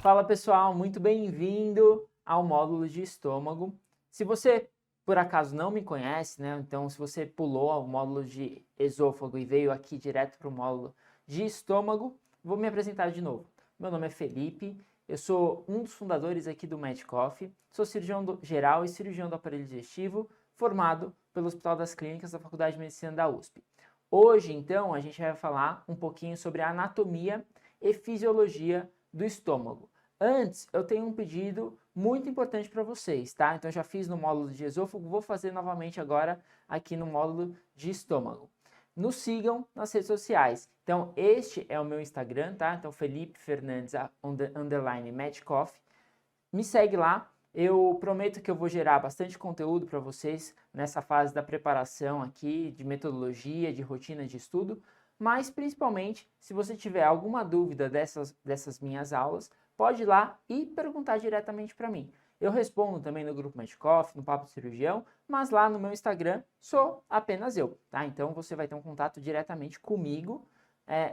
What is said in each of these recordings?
Fala pessoal, muito bem-vindo ao módulo de estômago. Se você por acaso não me conhece, né? Então se você pulou ao módulo de esôfago e veio aqui direto para o módulo de estômago, vou me apresentar de novo. Meu nome é Felipe, eu sou um dos fundadores aqui do Medcoff, sou cirurgião geral e cirurgião do aparelho digestivo, formado pelo Hospital das Clínicas da Faculdade de Medicina da USP. Hoje, então, a gente vai falar um pouquinho sobre a anatomia e fisiologia do estômago. Antes, eu tenho um pedido muito importante para vocês, tá? Então, já fiz no módulo de esôfago, vou fazer novamente agora aqui no módulo de estômago. Nos sigam nas redes sociais. Então, este é o meu Instagram, tá? Então, Felipe Fernandes, _ Medcoff. Me segue lá. Eu prometo que eu vou gerar bastante conteúdo para vocês nessa fase da preparação aqui, de metodologia, de rotina de estudo, mas principalmente, se você tiver alguma dúvida dessas minhas aulas, pode ir lá e perguntar diretamente para mim. Eu respondo também no grupo Medcoff, no Papo de Cirurgião, mas lá no meu Instagram sou apenas eu, tá? Então você vai ter um contato diretamente comigo.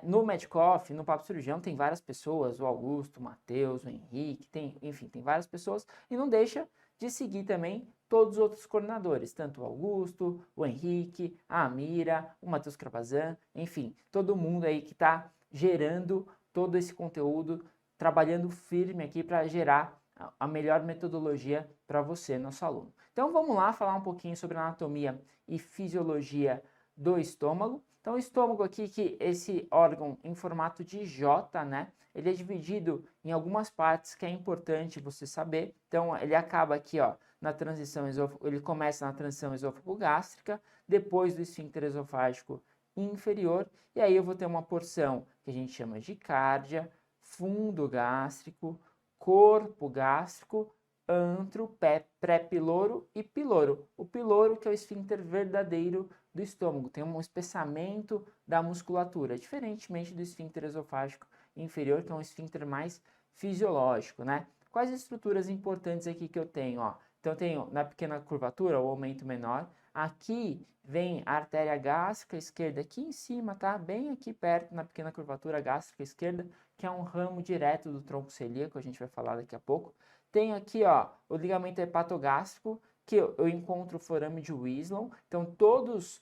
No Medcoff, no Papo Cirurgião, tem várias pessoas, o Augusto, o Matheus, o Henrique, enfim, tem várias pessoas. E não deixa de seguir também todos os outros coordenadores, tanto o Augusto, o Henrique, a Amira, o Matheus Cravazan, enfim, todo mundo aí que está gerando todo esse conteúdo, trabalhando firme aqui para gerar a melhor metodologia para você, nosso aluno. Então vamos lá falar um pouquinho sobre anatomia e fisiologia do estômago. Então o estômago aqui, que esse órgão em formato de J, né? Ele é dividido em algumas partes que é importante você saber. Então ele acaba aqui, ó, na transição esôfago, ele começa na transição esôfago-gástrica, depois do esfíncter esofágico inferior, e aí eu vou ter uma porção que a gente chama de cárdia, fundo gástrico, corpo gástrico, antro, pré-piloro e piloro. O piloro, que é o esfíncter verdadeiro do estômago, tem um espessamento da musculatura, diferentemente do esfíncter esofágico inferior, que é um esfíncter mais fisiológico, né? Quais estruturas importantes aqui que eu tenho, ó? Então eu tenho na pequena curvatura o aumento menor, aqui vem a artéria gástrica esquerda aqui em cima, tá? Bem aqui perto na pequena curvatura gástrica esquerda, que é um ramo direto do tronco celíaco, a gente vai falar daqui a pouco. Tenho aqui, ó, o ligamento hepatogástrico, que eu encontro o forame de Wislow. Então, todos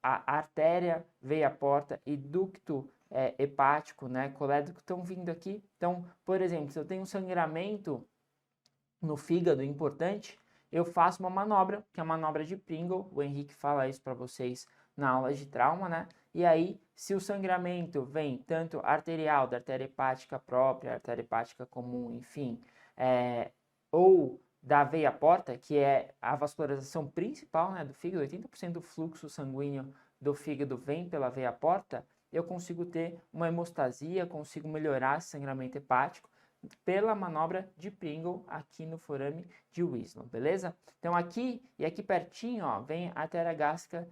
a artéria, veia porta e ducto hepático, né, colédrico, estão vindo aqui. Então, por exemplo, se eu tenho um sangramento no fígado importante, eu faço uma manobra, que é a manobra de Pringle. O Henrique fala isso para vocês na aula de trauma, né? E aí, se o sangramento vem tanto arterial, da artéria hepática própria, artéria hepática comum, enfim, ou da veia porta, que é a vascularização principal, né, do fígado, 80% do fluxo sanguíneo do fígado vem pela veia porta, eu consigo ter uma hemostasia, consigo melhorar esse sangramento hepático pela manobra de Pringle aqui no forame de Wislow, beleza? Então aqui e aqui pertinho, ó, vem a artéria gástrica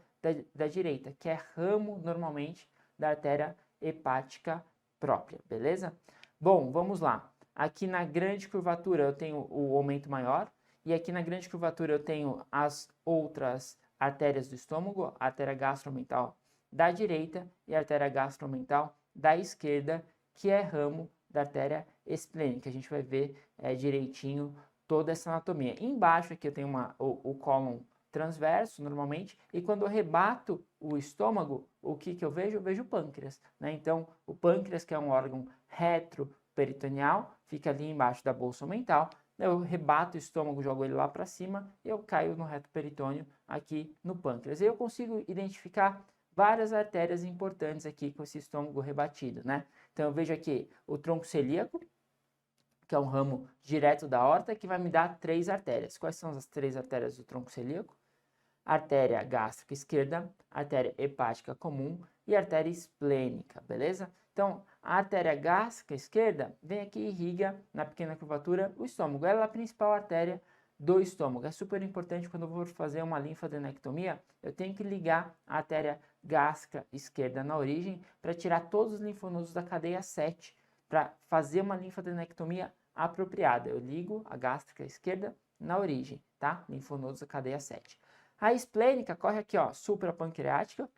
da direita, que é ramo normalmente da artéria hepática própria, beleza? Bom, vamos lá. Aqui na grande curvatura eu tenho o aumento maior, e aqui na grande curvatura eu tenho as outras artérias do estômago, a artéria gastromental da direita e a artéria gastromental da esquerda, que é ramo da artéria esplênica. A gente vai ver direitinho toda essa anatomia. Embaixo aqui eu tenho o cólon transverso, normalmente, e quando eu rebato o estômago, o que eu vejo? Eu vejo o pâncreas, né? Então, o pâncreas, que é um órgão retroperitoneal, fica ali embaixo da bolsa mental. Eu rebato o estômago, jogo ele lá para cima, e eu caio no reto peritônio aqui no pâncreas. E eu consigo identificar várias artérias importantes aqui com esse estômago rebatido, né? Então eu vejo aqui o tronco celíaco, que é um ramo direto da aorta, que vai me dar 3 artérias. Quais são as 3 artérias do tronco celíaco? Artéria gástrica esquerda, artéria hepática comum e artéria esplênica, beleza? Então, a artéria gástrica esquerda vem aqui e irriga na pequena curvatura o estômago. Ela é a principal artéria do estômago. É super importante quando eu vou fazer uma linfadenectomia, eu tenho que ligar a artéria gástrica esquerda na origem para tirar todos os linfonodos da cadeia 7, para fazer uma linfadenectomia apropriada. Eu ligo a gástrica esquerda na origem, tá? Linfonodos da cadeia 7. A esplênica corre aqui, ó, suprapancreática,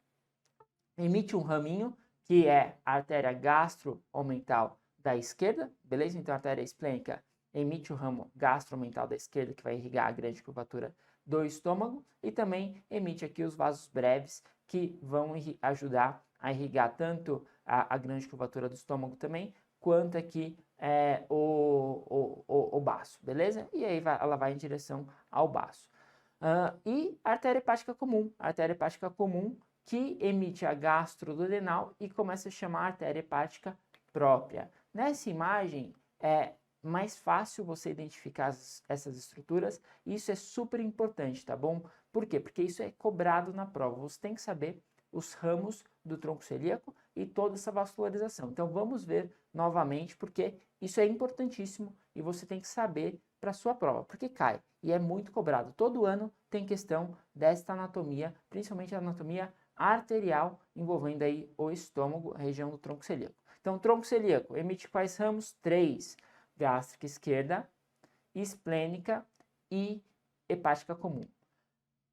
emite um raminho que é a artéria gastro-omental da esquerda, beleza? Então a artéria esplênica emite o ramo gastro-omental da esquerda, que vai irrigar a grande curvatura do estômago, e também emite aqui os vasos breves, que vão ajudar a irrigar tanto a grande curvatura do estômago também, quanto aqui o baço, beleza? E aí ela vai em direção ao baço. E a artéria hepática comum. A artéria hepática comum que emite a gastroduodenal e começa a chamar a artéria hepática própria. Nessa imagem é mais fácil você identificar essas estruturas, e isso é super importante, tá bom? Por quê? Porque isso é cobrado na prova. Você tem que saber os ramos do tronco celíaco e toda essa vascularização. Então vamos ver novamente, porque isso é importantíssimo e você tem que saber para a sua prova, porque cai e é muito cobrado. Todo ano tem questão desta anatomia, principalmente a anatomia arterial, envolvendo aí o estômago, a região do tronco celíaco. Então, tronco celíaco emite quais ramos? 3: gástrica esquerda, esplênica e hepática comum.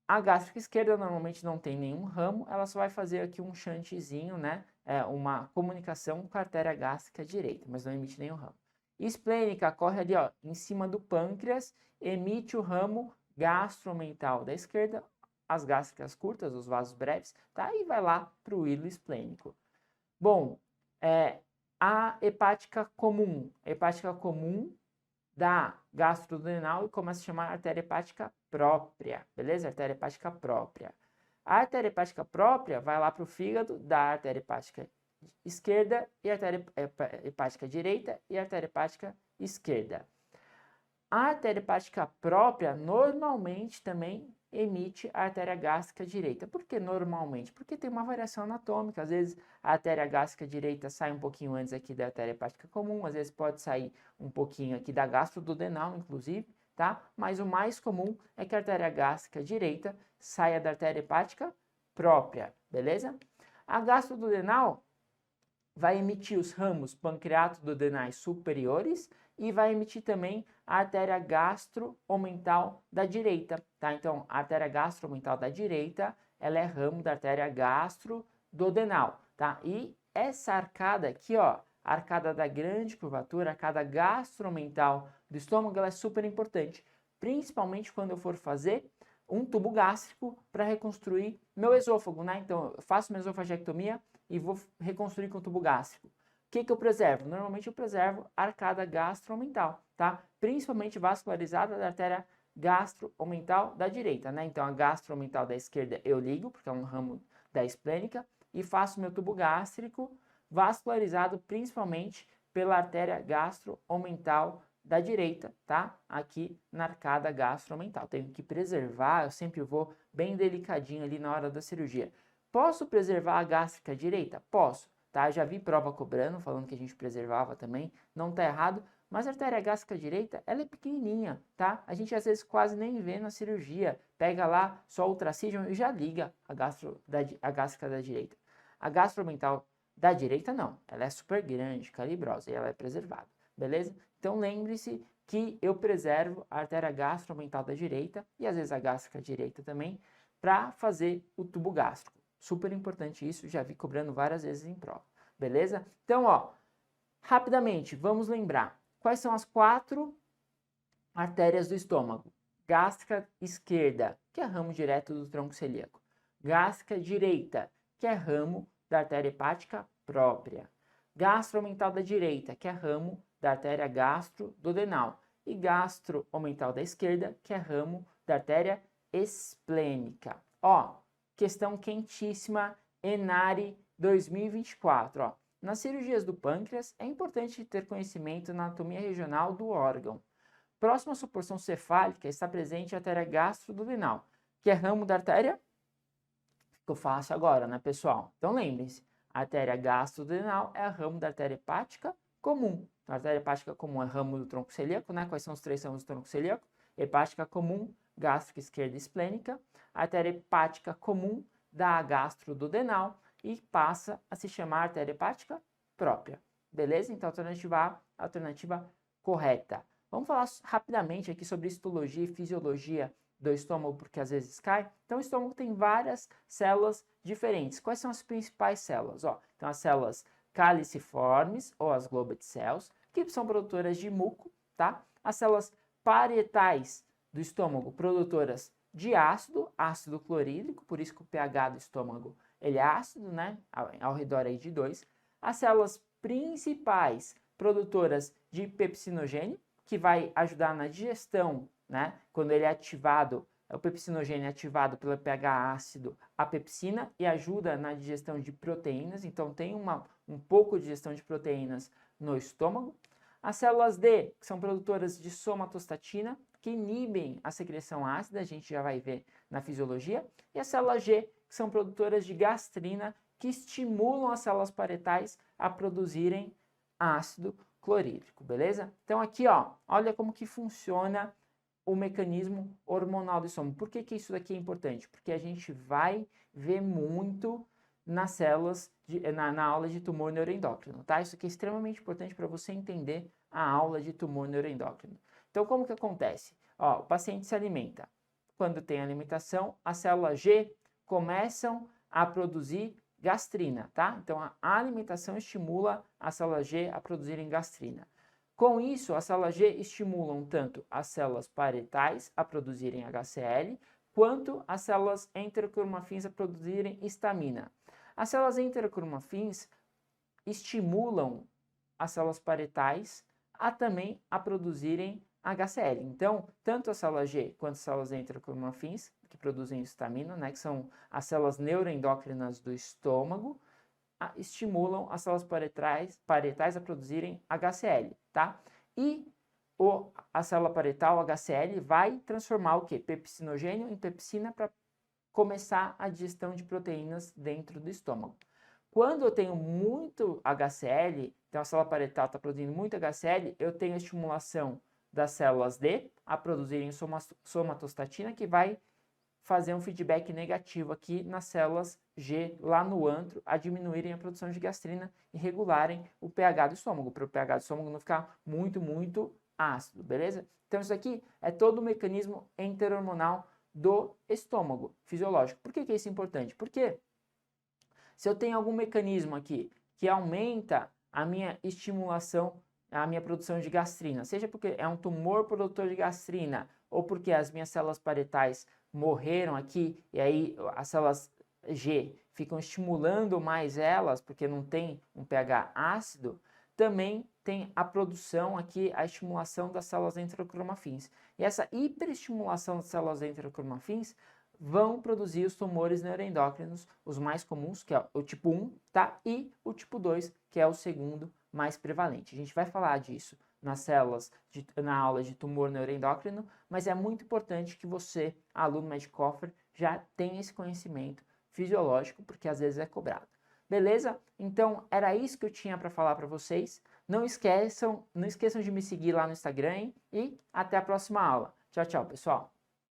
A gástrica esquerda normalmente não tem nenhum ramo, ela só vai fazer aqui um shuntzinho, né? Uma comunicação com a artéria gástrica direita, mas não emite nenhum ramo. Esplênica corre ali, ó, em cima do pâncreas, emite o ramo gastro-omental da esquerda, as gástricas curtas, os vasos breves, tá? E vai lá para o hilo esplênico. Bom, a hepática comum da gastroduodenal e começa a chamar artéria hepática própria, beleza? Artéria hepática própria. A artéria hepática própria vai lá para o fígado, da artéria hepática esquerda e artéria hepática direita e artéria hepática esquerda. A artéria hepática própria normalmente também emite a artéria gástrica direita. Por que normalmente? Porque tem uma variação anatômica. Às vezes a artéria gástrica direita sai um pouquinho antes aqui da artéria hepática comum, às vezes pode sair um pouquinho aqui da gastroduodenal, inclusive, tá? Mas o mais comum é que a artéria gástrica direita saia da artéria hepática própria, beleza? A gastroduodenal vai emitir os ramos pancreato-duodenais superiores e vai emitir também a artéria gastro-omental da direita, tá? Então, a artéria gastro-omental da direita, ela é ramo da artéria gastro-duodenal, tá? E essa arcada aqui, ó, a arcada da grande curvatura, a arcada gastro-omental do estômago, ela é super importante, principalmente quando eu for fazer um tubo gástrico para reconstruir meu esôfago, né? Então, eu faço uma esofagectomia e vou reconstruir com tubo gástrico. O que eu preservo? Normalmente eu preservo a arcada gastro-omental, tá? Principalmente vascularizada da artéria gastro-omental da direita, né? Então, a gastro-omental da esquerda eu ligo, porque é um ramo da esplênica, e faço meu tubo gástrico vascularizado principalmente pela artéria gastro-omental da direita, tá? Aqui na arcada gastro-omental. Tenho que preservar, eu sempre vou bem delicadinho ali na hora da cirurgia. Posso preservar a gástrica direita? Posso, tá? Já vi prova cobrando, falando que a gente preservava também, não tá errado, mas a artéria gástrica direita, ela é pequenininha, tá? A gente às vezes quase nem vê na cirurgia, pega lá só o ultracígio e já liga a gástrica da direita. A gastro-omental da direita não, ela é super grande, calibrosa e ela é preservada, beleza? Então lembre-se que eu preservo a artéria gastro-omental da direita e às vezes a gástrica direita também para fazer o tubo gástrico. Super importante isso, já vi cobrando várias vezes em prova, beleza? Então, ó, rapidamente, vamos lembrar quais são as 4 artérias do estômago. Gástrica esquerda, que é ramo direto do tronco celíaco. Gástrica direita, que é ramo da artéria hepática própria. Gastro-omental da direita, que é ramo da artéria gastro-duodenal. E gastro-omental da esquerda, que é ramo da artéria esplênica. Ó, questão quentíssima, ENARE 2024. Ó. Nas cirurgias do pâncreas, é importante ter conhecimento na anatomia regional do órgão. Próxima à sua porção cefálica está presente a artéria gastro-duodenal, que é ramo da artéria... Ficou fácil agora, né, pessoal? Então lembrem-se, a artéria gastro-duodenal é ramo da artéria hepática comum. Então, a artéria hepática comum é ramo do tronco celíaco, né? Quais são os 3 ramos do tronco celíaco? Hepática comum, gástrica esquerda e esplênica. A artéria hepática comum da gastro-duodenal e passa a se chamar artéria hepática própria. Beleza? Então, alternativa A, alternativa correta. Vamos falar rapidamente aqui sobre histologia e fisiologia do estômago, porque às vezes cai. Então, o estômago tem várias células diferentes. Quais são as principais células? Ó, então, as células caliciformes, ou as Globat cells, que são produtoras de muco, tá? As células parietais do estômago, produtoras de ácido clorídrico, por isso que o pH do estômago ele é ácido, né? Ao redor aí de 2. As células principais, produtoras de pepsinogênio, que vai ajudar na digestão, né? Quando ele é ativado, o pepsinogênio é ativado pelo pH ácido, a pepsina, e ajuda na digestão de proteínas, então tem um pouco de digestão de proteínas no estômago. As células D, que são produtoras de somatostatina, que inibem a secreção ácida, a gente já vai ver na fisiologia. E as células G, que são produtoras de gastrina, que estimulam as células parietais a produzirem ácido clorídrico, beleza? Então aqui, ó, olha como que funciona o mecanismo hormonal do estômago. Por que isso daqui é importante? Porque a gente vai ver muito nas células, na aula de tumor neuroendócrino, tá? Isso aqui é extremamente importante para você entender a aula de tumor neuroendócrino. Então, como que acontece? Ó, o paciente se alimenta. Quando tem alimentação, as células G começam a produzir gastrina, tá? Então, a alimentação estimula as células G a produzirem gastrina. Com isso, as células G estimulam tanto as células parietais a produzirem HCl, quanto as células enterocromafins a produzirem histamina. As células enterocromafins estimulam as células parietais também a produzirem HCl. Então, tanto a célula G quanto as células enterocromafins, que produzem histamina, né, que são as células neuroendócrinas do estômago, estimulam as células parietais a produzirem HCl, tá? E a célula parietal, HCl, vai transformar o quê? Pepsinogênio em pepsina para começar a digestão de proteínas dentro do estômago. Quando eu tenho muito HCl, então a célula parietal está produzindo muito HCl, eu tenho a estimulação das células D a produzirem somatostatina, que vai fazer um feedback negativo aqui nas células G lá no antro, a diminuírem a produção de gastrina e regularem o pH do estômago, para o pH do estômago não ficar muito ácido, beleza? Então isso aqui é todo o mecanismo enterormonal do estômago fisiológico. Por que isso é importante? Porque se eu tenho algum mecanismo aqui que aumenta a minha estimulação, a minha produção de gastrina, seja porque é um tumor produtor de gastrina ou porque as minhas células parietais morreram aqui e aí as células G ficam estimulando mais elas porque não tem um pH ácido, também tem a produção aqui, a estimulação das células enterocromafins. E essa hiperestimulação das células enterocromafins vão produzir os tumores neuroendócrinos, os mais comuns, que é o tipo 1, tá? E o tipo 2, que é o segundo mais prevalente. A gente vai falar disso na aula de tumor neuroendócrino, mas é muito importante que você, aluno Medcofer, já tenha esse conhecimento fisiológico, porque às vezes é cobrado. Beleza? Então, era isso que eu tinha para falar para vocês. Não esqueçam de me seguir lá no Instagram, hein? E até a próxima aula. Tchau, tchau, pessoal!